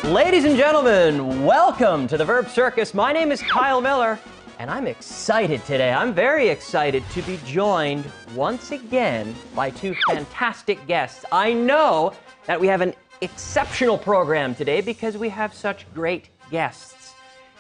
Ladies and gentlemen, welcome to the Verb Circus. My name is Kyle Millar, and I'm excited today. I'm very excited to be joined once again by two fantastic guests. I know that we have an exceptional program today because we have such great guests.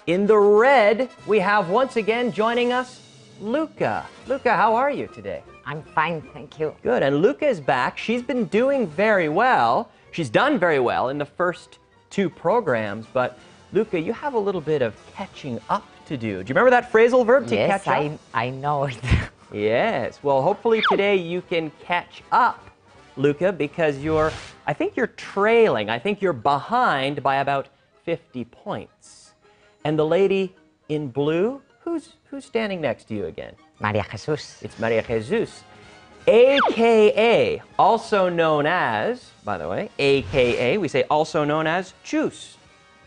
In the red, we have once again joining us, Luca. Luca, how are you today? I'm fine, thank you. Good, and Luca is back. She's been doing very well. She's done very well in the first two programs, but Luca, you have a little bit of catching up to do. Do you remember that phrasal verb, to catch up? Yes, I know it. Yes, well, hopefully today you can catch up, Luca, because I think you're trailing. I think you're behind by about 50 points. And the lady in blue, who's standing next to you again? Maria Jesus. It's Maria Jesus, AKA, also known as, by the way, AKA, we say also known as Chus,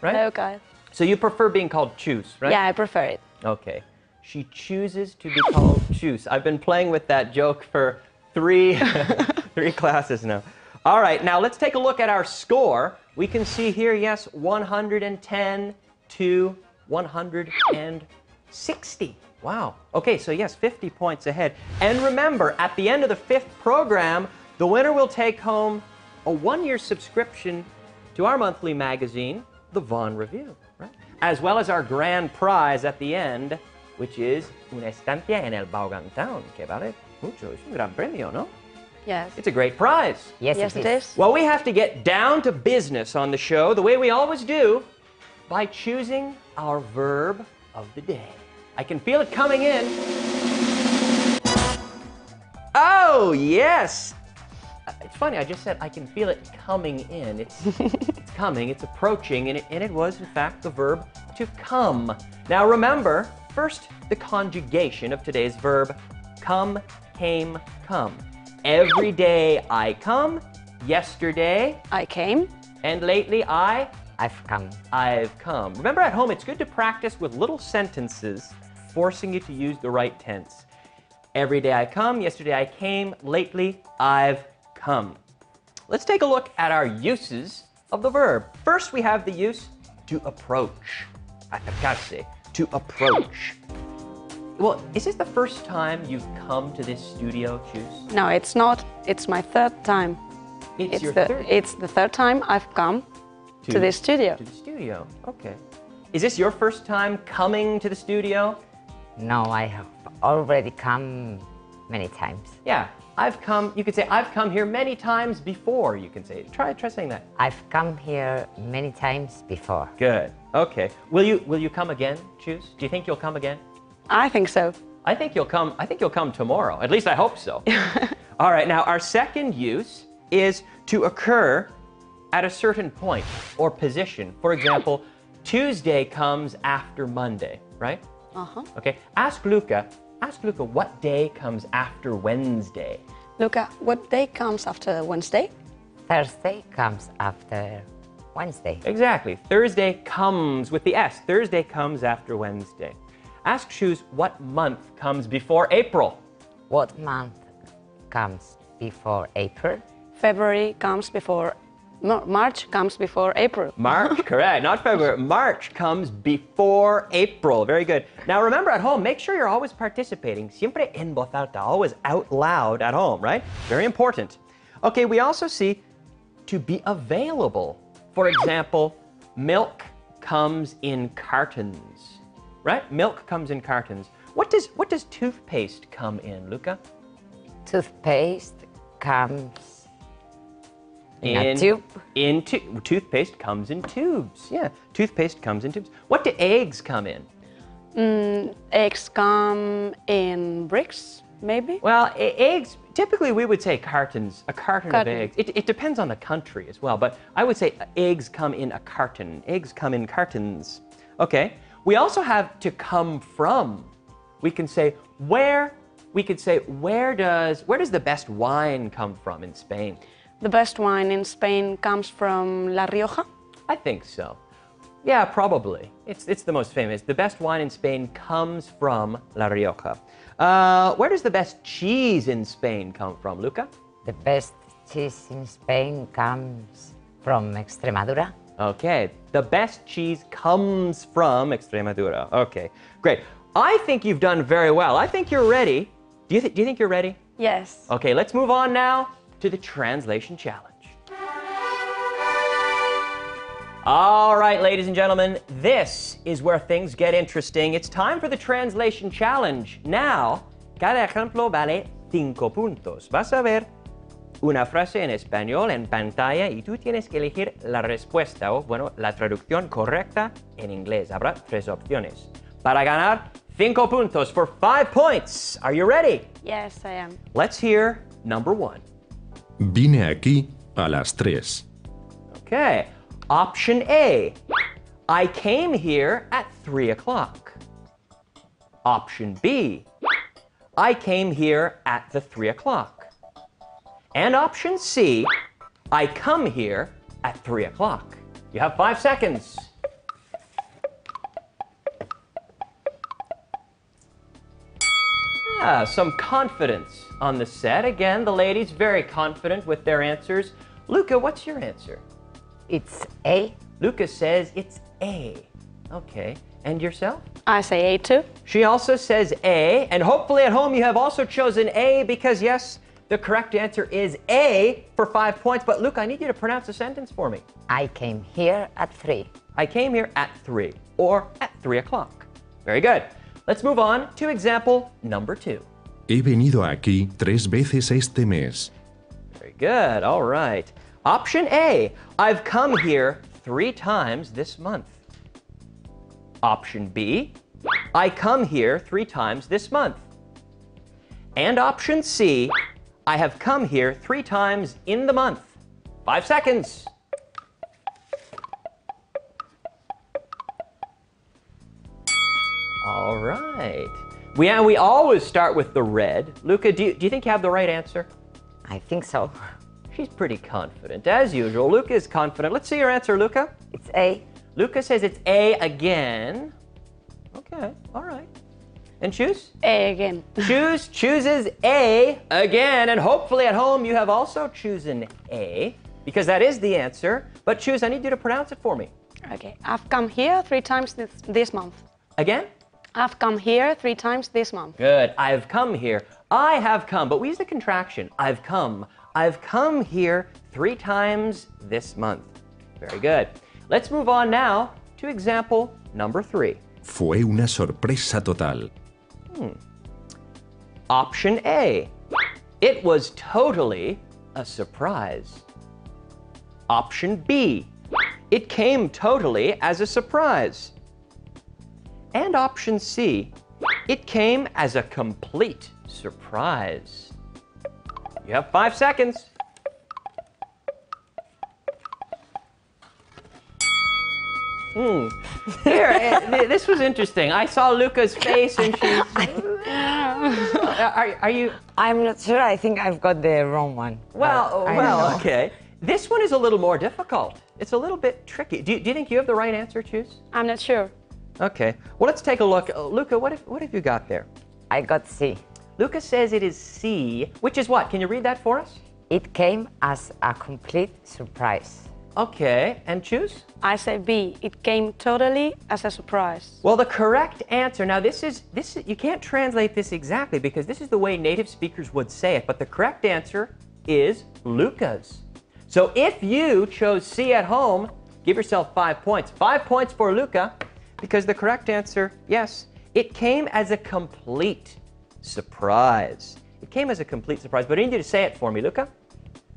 right? Hello, Kyle. So you prefer being called Chus, right? Yeah, I prefer it. Okay. She chooses to be called Chus. I've been playing with that joke for three classes now. All right, now let's take a look at our score. We can see here, yes, 110 to 160. Wow. Okay, so yes, 50 points ahead. And remember, at the end of the fifth program, the winner will take home a one-year subscription to our monthly magazine, The Von Review, right? As well as our grand prize at the end, which is una estancia en el Baugantown, que vale mucho. Es un gran premio, no? Yes. It's a great prize. Yes, Yes, it it is. is. Well, we have to get down to business on the show, the way we always do, by choosing our verb of the day. I can feel it coming in. Oh, yes. It's funny, I just said I can feel it coming in. It's coming, it's approaching, and it was, in fact, the verb to come. Now, remember, first, the conjugation of today's verb, come, came, come. Every day I come, yesterday, I came. and lately I've come. Remember, at home, it's good to practice with little sentences forcing you to use the right tense. Every day I come, yesterday I came, lately I've come. Let's take a look at our uses of the verb. First, we have the use to approach. Acercarse, to approach. Well, is this the first time you've come to this studio, Chus? No, it's not. It's my third time. It's your third? It's the third time I've come to this studio. To the studio, okay. Is this your first time coming to the studio? No, I have already come many times. Yeah, I've come, you could say, I've come here many times before, you can say. Try saying that. I've come here many times before. Good, okay. Will you come again, Chus? Do you think you'll come again? I think so. I think you'll come tomorrow. At least I hope so. All right, now our second use is to occur at a certain point or position. For example, Tuesday comes after Monday, right? Uh-huh. Okay, ask Luca what day comes after Wednesday? Luca, what day comes after Wednesday? Thursday comes after Wednesday. Exactly, Thursday comes with the S. Thursday comes after Wednesday. Ask Chus what month comes before April? What month comes before April? February comes before... March comes before April. March, correct. Not February. March comes before April. Very good. Now remember, at home, make sure you're always participating. Siempre en voz alta, always out loud at home, right? Very important. Okay, we also see to be available. For example, milk comes in cartons, right? Milk comes in cartons. What does toothpaste come in, Luca? Toothpaste comes in a tube. Toothpaste comes in tubes. Yeah, toothpaste comes in tubes. What do eggs come in? Eggs come in bricks, maybe? Well, eggs, typically we would say cartons, a carton of eggs. It depends on the country as well, but I would say eggs come in a carton. Eggs come in cartons. Okay, we also have to come from. We can say where does the best wine come from in Spain? The best wine in Spain comes from La Rioja? I think so. Yeah, probably. It's the most famous. The best wine in Spain comes from La Rioja. Where does the best cheese in Spain come from, Luca? The best cheese in Spain comes from Extremadura. Okay, the best cheese comes from Extremadura. Okay, great. I think you've done very well. I think you're ready. Do you think you're ready? Yes. Okay, let's move on now to the translation challenge. All right, ladies and gentlemen, this is where things get interesting. It's time for the translation challenge. Now, cada ejemplo vale 5 puntos. Vas a ver una frase en español en pantalla y tú tienes que elegir la respuesta o, bueno, la traducción correcta en inglés. Habrá 3 opciones. Para ganar 5 puntos for 5 points. Are you ready? Yes, I am. Let's hear number 1. Vine aquí a las 3. Okay. Option A. I came here at 3 o'clock. Option B. I came here at the 3 o'clock. And option C. I come here at 3 o'clock. You have 5 seconds. Some confidence on the set. Again, the ladies very confident with their answers. Luca, what's your answer? It's A. Luca says it's A. Okay. And yourself? I say A too. She also says A. And hopefully at home you have also chosen A because, yes, the correct answer is A for 5 points. But Luca, I need you to pronounce the sentence for me. I came here at 3. I came here at 3 or at 3 o'clock. Very good. Let's move on to example number 2. He venido aquí 3 veces este mes. Very good. All right. Option A, I've come here 3 times this month. Option B, I come here 3 times this month. And option C, I have come here 3 times in the month. 5 seconds. All right. We always start with the red. Luca, do you think you have the right answer? I think so. She's pretty confident, as usual. Luca is confident. Let's see your answer, Luca. It's A. Luca says it's A again. Okay, all right. And Choose? A again. Choose chooses A again, and hopefully at home you have also chosen A, because that is the answer. But Choose, I need you to pronounce it for me. Okay. I've come here 3 times this month. Again? I've come here 3 times this month. Good. I've come here. I have come, but we use the contraction. I've come. I've come here 3 times this month. Very good. Let's move on now to example number 3. Fue una sorpresa total. Option A. It was totally a surprise. Option B. It came totally as a surprise. And option C. It came as a complete surprise. You have 5 seconds. Here, this was interesting. I saw Luca's face and she's... Are you... I'm not sure. I think I've got the wrong one. Well, okay. This one is a little more difficult. It's a little bit tricky. Do you think you have the right answer, Choose? I'm not sure. Okay. Well, let's take a look. Luca, what have you got there? I got C. Luca says it is C, which is what? Can you read that for us? It came as a complete surprise. Okay. And Choose? I say B. It came totally as a surprise. Well, the correct answer, now this is you can't translate this exactly because this is the way native speakers would say it, but the correct answer is Luca's. So if you chose C at home, give yourself 5 points. 5 points for Luca because the correct answer, yes, it came as a complete surprise. It came as a complete surprise, but I need you to say it for me, Luca.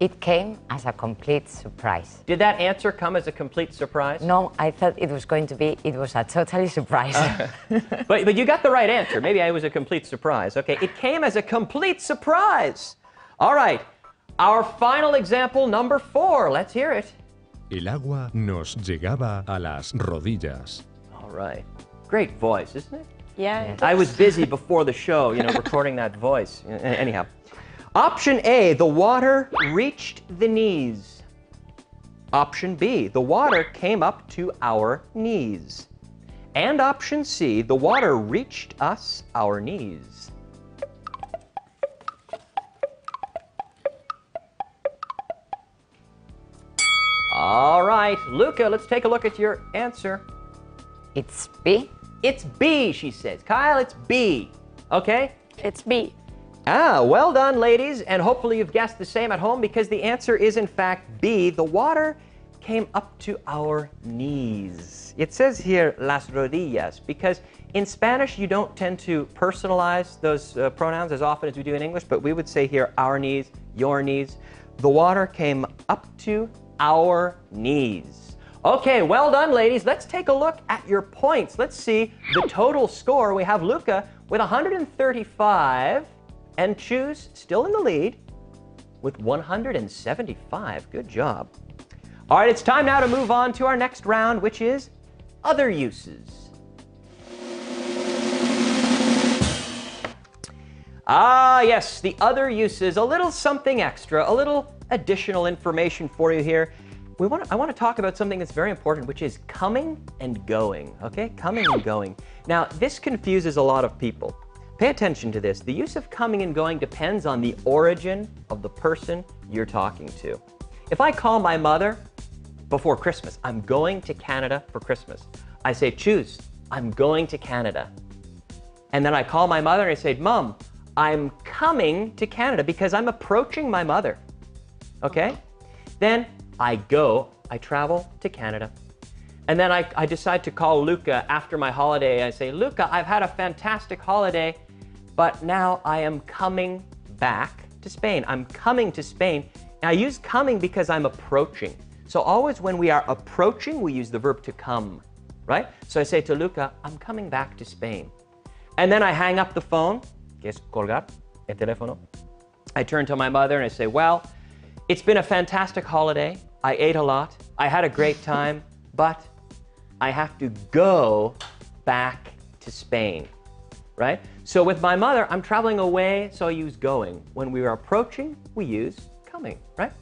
It came as a complete surprise. Did that answer come as a complete surprise? No, I thought it was going to be, it was a totally surprise. But you got the right answer. Maybe I was a complete surprise. Okay, it came as a complete surprise. All right, our final example, number 4. Let's hear it. El agua nos llegaba a las rodillas. All right. Great voice, isn't it? Yeah. I was busy before the show, recording that voice. Anyhow. Option A, the water reached the knees. Option B, the water came up to our knees. And option C, the water reached us our knees. All right. right. Luca, let's take a look at your answer. It's B. It's B, she says. Kyle, it's B. Okay? It's B. Ah, well done, ladies. And hopefully you've guessed the same at home because the answer is, in fact, B. The water came up to our knees. It says here, las rodillas, because in Spanish, you don't tend to personalize those pronouns as often as we do in English, but we would say here, our knees, your knees. The water came up to our knees. Okay, well done, ladies. Let's take a look at your points. Let's see the total score. We have Luca with 135 and Choose still in the lead with 175. Good job. All right, it's time now to move on to our next round, which is other uses. Ah, yes, the other uses, a little something extra, a little additional information for you here. I want to talk about something that's very important, which is coming and going, okay? Coming and going. Now, this confuses a lot of people. Pay attention to this. The use of coming and going depends on the origin of the person you're talking to. If I call my mother before Christmas, I'm going to Canada for Christmas. I say, Choose, I'm going to Canada. And then I call my mother and I say, Mom, I'm coming to Canada because I'm approaching my mother, okay? Then I travel to Canada. And then I decide to call Luca after my holiday. I say, Luca, I've had a fantastic holiday, but now I am coming back to Spain. I'm coming to Spain. And I use coming because I'm approaching. So always when we are approaching, we use the verb to come, right? So I say to Luca, I'm coming back to Spain. And then I hang up the phone, que es colgar el teléfono. I turn to my mother and I say, well, it's been a fantastic holiday. I ate a lot. I had a great time, but I have to go back to Spain, right? So with my mother, I'm traveling away, so I use going. When we are approaching, we use coming, right?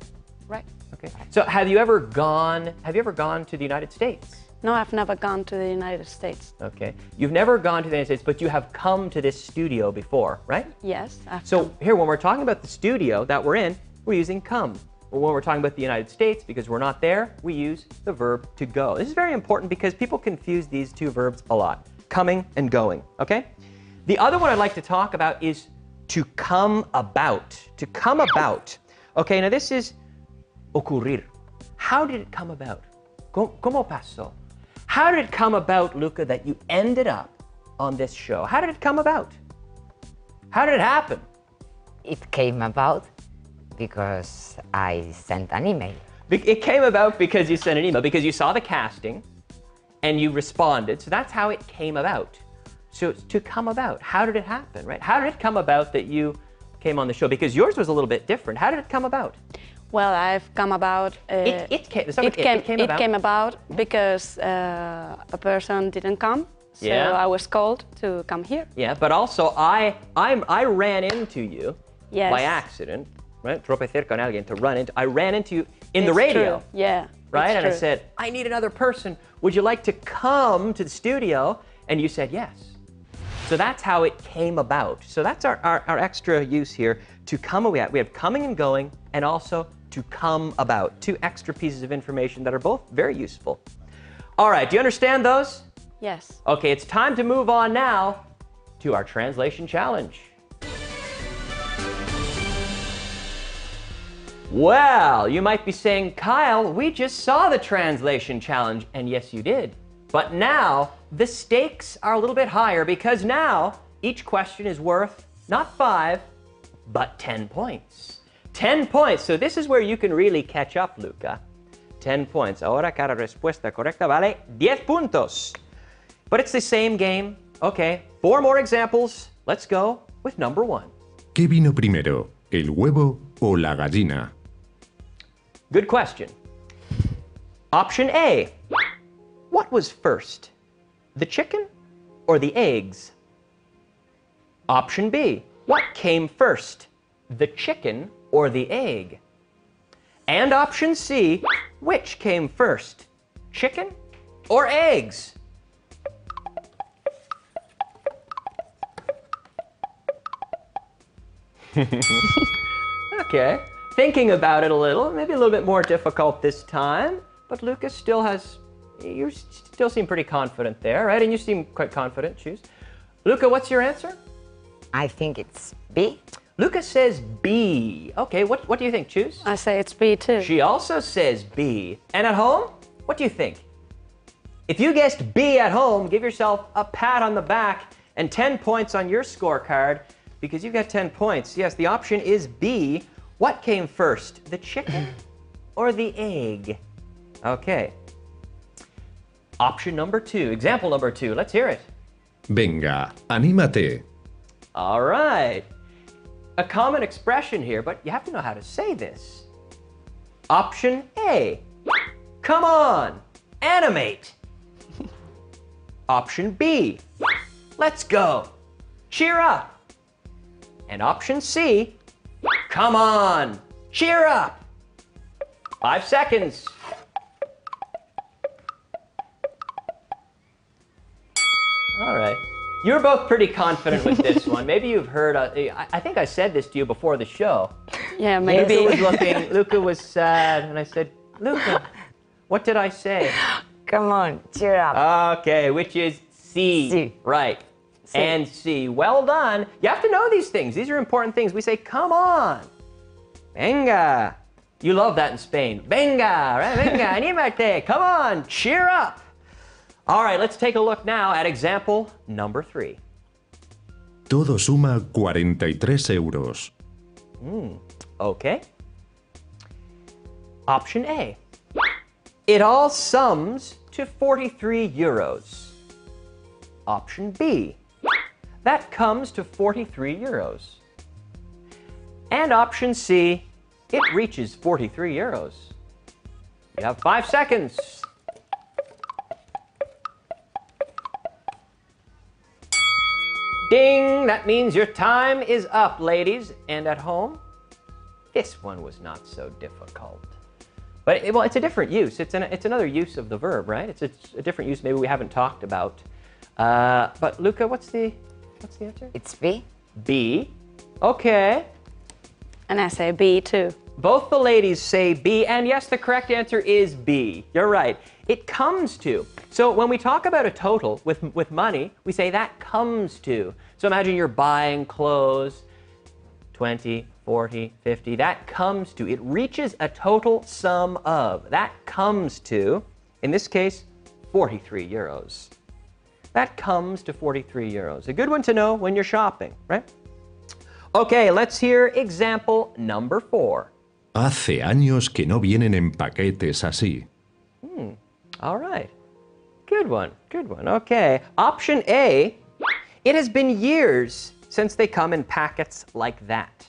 Right. Okay. So have you ever gone to the United States? No, I've never gone to the United States. Okay. You've never gone to the United States, but you have come to this studio before, right? Yes. So here, when we're talking about the studio that we're in, we're using come. But when we're talking about the United States, because we're not there, we use the verb to go. This is very important because people confuse these two verbs a lot, coming and going, okay? The other one I'd like to talk about is to come about. To come about. Okay, now this is ocurrir. How did it come about? ¿Cómo pasó? How did it come about, Luca, that you ended up on this show? How did it come about? How did it happen? It came about because I sent an email. It came about because you sent an email, because you saw the casting and you responded. So that's how it came about. So to come about, how did it happen, right? How did it come about that you came on the show? Because yours was a little bit different. How did it come about? Well, I've come about. It came about because a person didn't come, so Yeah. I was called to come here. Yeah, but also I ran into you Yes. by accident, right? Tropecé con alguien, to run into. I ran into you in the It's radio, true. Yeah. right? it's And I true. said, I need another person. Would you like to come to the studio? And you said yes. So that's how it came about. So that's our extra use here. To come, we have coming and going, and also to come about. Two extra pieces of information that are both very useful. All right, do you understand those? Yes. Okay, it's time to move on now to our translation challenge. Well, you might be saying, Kyle, we just saw the translation challenge, and yes, you did. But now, the stakes are a little bit higher because now each question is worth not 5, but 10 points. 10 points, so this is where you can really catch up, Luca. 10 points. Ahora cada respuesta correcta vale 10 puntos. But it's the same game. Okay, 4 more examples. Let's go with number 1. ¿Qué vino primero, el huevo o la gallina? Good question. Option A. What was first, the chicken or the eggs? Option B. What came first, the chicken or the egg? And option C. Which came first, chicken or eggs? Okay. Thinking about it a little, maybe a little bit more difficult this time. but Lucas still has, you still seem pretty confident there, right? And you seem quite confident, choose. Luca, what's your answer? I think it's B. Lucas says B. Okay, what do you think, choose? I say it's B too. She also says B. And at home, what do you think? If you guessed B at home, give yourself a pat on the back and 10 points on your scorecard because you got 10 points. Yes, the option is B. What came first, the chicken or the egg? Okay. Option number 2, example number 2. Let's hear it. Venga, anímate. All right. A common expression here, but you have to know how to say this. Option A, come on, animate. Option B, let's go, cheer up. And option C, come on, cheer up. 5 seconds. All right. You're both pretty confident with this one. Maybe you've heard, I think I said this to you before the show. Yeah, maybe. Luca was sad, and I said, Luca, what did I say? Come on, cheer up. Okay, which is C. C. Right. C. And C. Well done. You have to know these things. These are important things. We say, come on. Venga. You love that in Spain. Venga, right? Venga, anímate. Come on, cheer up. All right, let's take a look now at example number 3. Todo suma 43 euros. Okay. Option A. It all sums to 43 euros. Option B. That comes to 43 euros. And option C. It reaches 43 euros. You have 5 seconds. Ding! That means your time is up, ladies. And at home, this one was not so difficult. But it's a different use. It's another use of the verb, right? It's a different use maybe we haven't talked about. But Luca, what's the answer? It's B. B. Okay. And I say B too. Both the ladies say B, and yes, the correct answer is B. You're right. It comes to. So when we talk about a total with money, we say that comes to. So imagine you're buying clothes, 20, 40, 50. That comes to. It reaches a total sum of. That comes to, in this case, 43 euros. That comes to 43 euros. A good one to know when you're shopping, right? Okay, let's hear example number 4. Hace años que no vienen en paquetes así. All right. Good one. Good one. Okay. Option A. It has been years since they come in packets like that.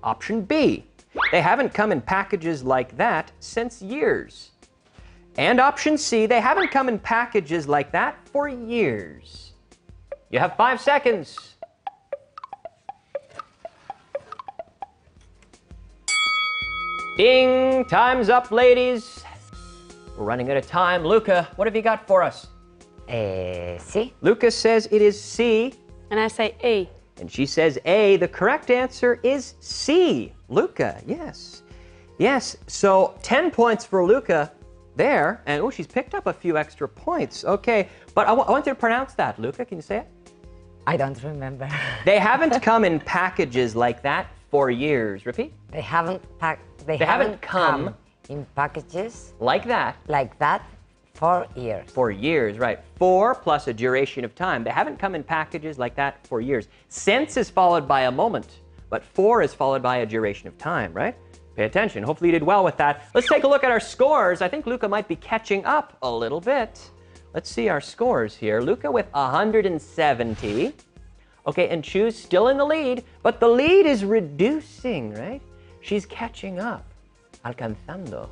Option B. They haven't come in packages like that since years. And option C. They haven't come in packages like that for years. You have 5 seconds. Ding! Time's up, ladies. We're running out of time. Luca, what have you got for us? C. Luca says it is C. And I say A. And she says A. The correct answer is C. Luca, yes. Yes, so 10 points for Luca there. And oh, she's picked up a few extra points. Okay, but I want you to pronounce that. Luca, can you say it? I don't remember. They haven't come in packages like that for years. Repeat. They haven't come in packages like that. like that for years. For years, right. For plus a duration of time. They haven't come in packages like that for years. Since is followed by a moment, but for is followed by a duration of time, right? Pay attention. Hopefully you did well with that. Let's take a look at our scores. I think Luca might be catching up a little bit. Let's see our scores here. Luca with 170. Okay, and Chu's still in the lead, but the lead is reducing, right? She's catching up. Alcanzando.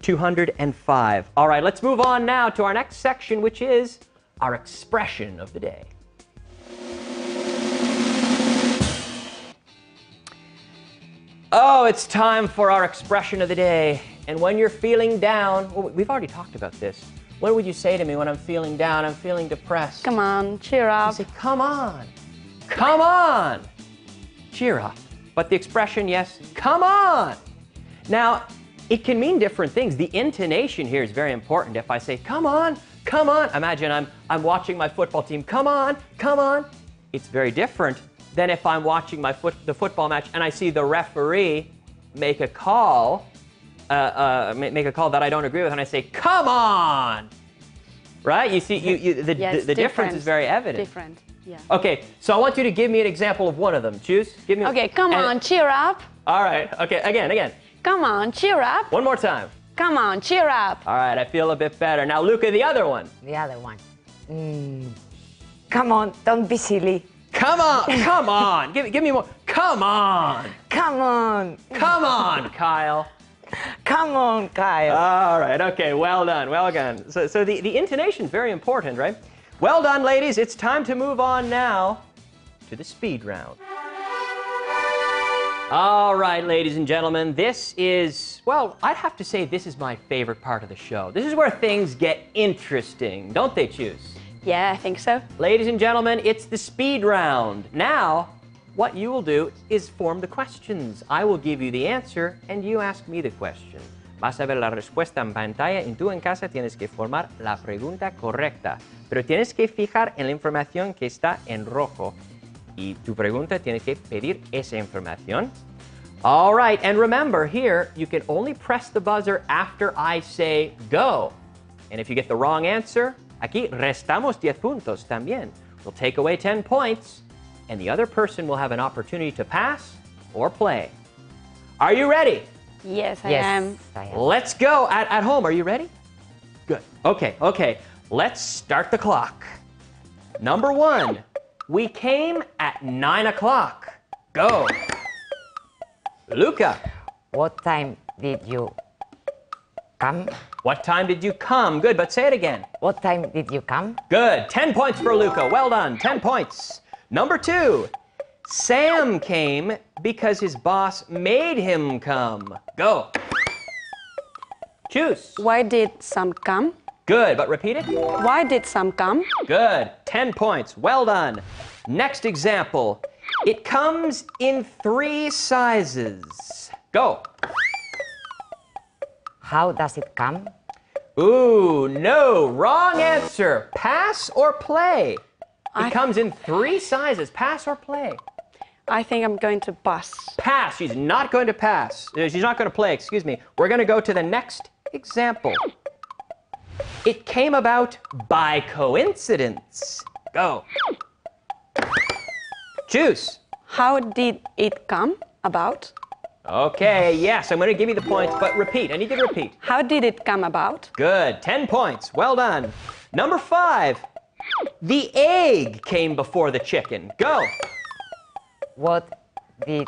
205. All right, let's move on now to our next section, which is our expression of the day. Oh, it's time for our expression of the day. And when you're feeling down, well, we've already talked about this. What would you say to me when I'm feeling down, I'm feeling depressed? Come on, cheer You up. say, come on, come on, cheer up. But the expression, yes, come on. Now, it can mean different things. The intonation here is very important. If I say, come on, come on, imagine I'm watching my football team, come on, come on. It's very different than if I'm watching the football match and I see the referee make a call that I don't agree with, and I say, come on, right? You see, the difference is very evident. Different, yeah. Okay, so I want you to give me an example of one of them. Choose. Give me. Okay, come on, cheer up. All right. Okay. Again. Come on, cheer up. One more time. Come on, cheer up. All right. I feel a bit better now. Luca, the other one. The other one. Come on, don't be silly. Come on. Come on. Give me more. Come on. Come on. Come on, Kyle. Come on, Kyle. All right. Okay. Well done. Well done. So the intonation is very important, right? Well done, ladies. It's time to move on now to the speed round. All right, ladies and gentlemen, this is, well, I'd have to say this is my favorite part of the show. This is where things get interesting, don't they, Choose? Yeah, I think so. Ladies and gentlemen, it's the speed round. Now, what you will do is form the questions. I will give you the answer and you ask me the question. Vas a ver la respuesta en pantalla y tú en casa tienes que formar la pregunta correcta. Pero tienes que fijar en la información que está en rojo. Y tu pregunta tiene que pedir esa información. All right, and remember here, you can only press the buzzer after I say go. And if you get the wrong answer, aquí restamos 10 puntos también. We'll take away 10 points, and the other person will have an opportunity to pass or play. Are you ready? Yes, I am. Let's go. At home, are you ready? Good. Okay. Let's start the clock. Number 1. We came at 9 o'clock. Go. Luca. What time did you come? What time did you come? Good, but say it again. What time did you come? Good. 10 points for Luca. Well done. 10 points. Number 2. Sam came because his boss made him come. Go. Choose. Why did Sam come? Good, but repeat it. Why did Sam come? Good. 10 points. Well done. Next example. It comes in 3 sizes. Go. How does it come? Ooh, no. Wrong answer. Pass or play? It comes in 3 sizes. Pass or play? I think I'm going to pass. Pass. She's not going to pass. She's not going to play, excuse me. We're going to go to the next example. It came about by coincidence. Go. Choose. How did it come about? Okay, yes, I'm going to give you the points, but repeat. I need you to repeat. How did it come about? Good. 10 points. Well done. Number 5. The egg came before the chicken. Go. What did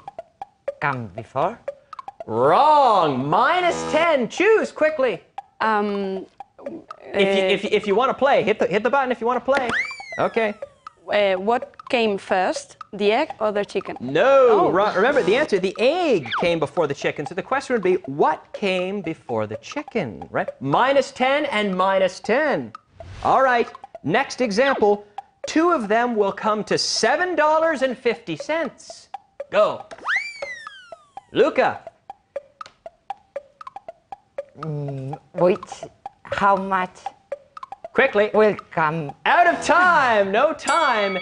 come before? Wrong. Minus 10. Choose quickly. If you want to play, hit the button if you want to play. Okay. What came first, the egg or the chicken? No. Remember, the answer, the egg came before the chicken. So the question would be, what came before the chicken, right? Minus 10 and minus 10. All right. Next example. 2 of them will come to $7.50. Go. Luca. How much? Quickly. Will come. Out of time. No time.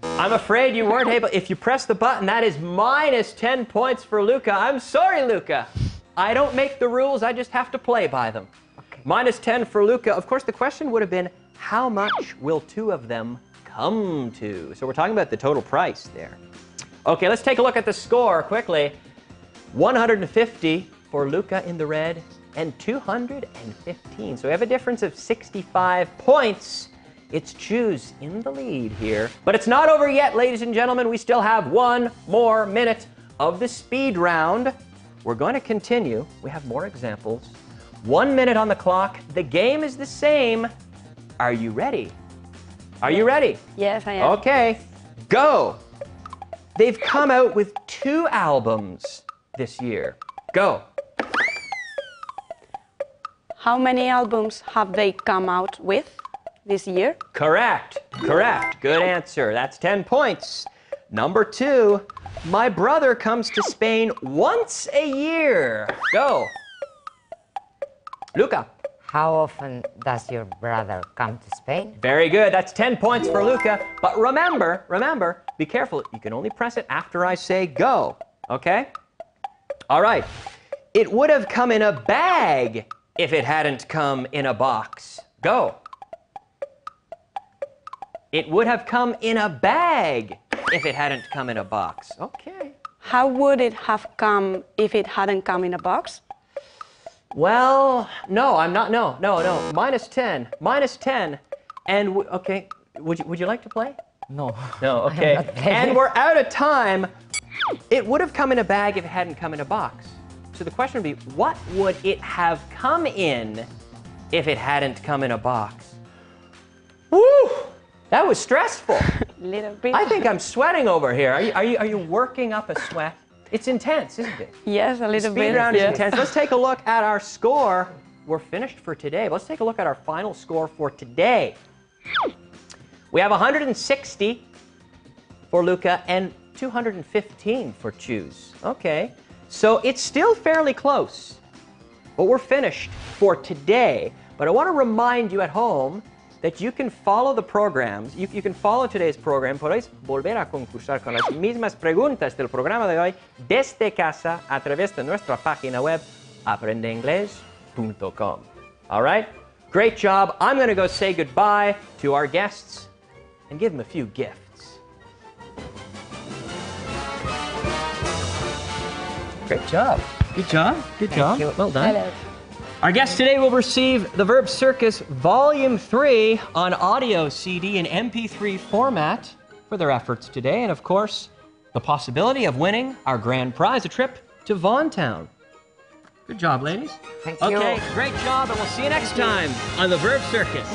I'm afraid you weren't able. If you press the button, that is minus 10 points for Luca. I'm sorry, Luca. I don't make the rules. I just have to play by them. Okay. Minus 10 for Luca. Of course, the question would have been, how much will 2 of them come to? So we're talking about the total price there. Okay, let's take a look at the score quickly. 150 for Luca in the red and 215. So we have a difference of 65 points. It's Choose in the lead here. But it's not over yet, ladies and gentlemen. We still have 1 more minute of the speed round. We're going to continue. We have more examples. 1 minute on the clock. The game is the same. Are you ready? Are you ready? Yes, I am. Okay, go. They've come out with 2 albums this year. Go. How many albums have they come out with this year? Correct. Correct. Good answer. That's 10 points. Number 2, my brother comes to Spain once a year. Go. Luca. How often does your brother come to Spain? Very good. That's 10 points for Luca. But remember, be careful. You can only press it after I say go. Okay? All right. It would have come in a bag if it hadn't come in a box. Go. It would have come in a bag if it hadn't come in a box. Okay. How would it have come if it hadn't come in a box? Well, no, I'm not. No. Minus 10. Minus 10. And okay, would you like to play? No. No. Okay. I'm not playing. And we're out of time. It would have come in a bag if it hadn't come in a box. So the question would be, what would it have come in if it hadn't come in a box? Woo! That was stressful. Little bit. I think I'm sweating over here. Are you working up a sweat? It's intense, isn't it? Yes, a little Speed bit. round is yes. intense. Let's take a look at our score. We're finished for today. Let's take a look at our final score for today. We have 160 for Luca and 215 for Choose. Okay, so it's still fairly close, but we're finished for today. But I want to remind you at home that you can follow the programs, you can follow today's program, podéis volver a concursar con las mismas preguntas del programa de hoy desde casa a través de nuestra página web aprendeinglés.com. All right? Great job. I'm going to go say goodbye to our guests and give them a few gifts. Great job. Good job. Good job. you. Well done. Hello. Our guest today will receive the Verb Circus Volume 3 on audio CD and MP3 format for their efforts today. And of course, the possibility of winning our grand prize, a trip to Vaughantown. Good job, ladies. Thank you. Okay, great job, and we'll see you next time on the Verb Circus.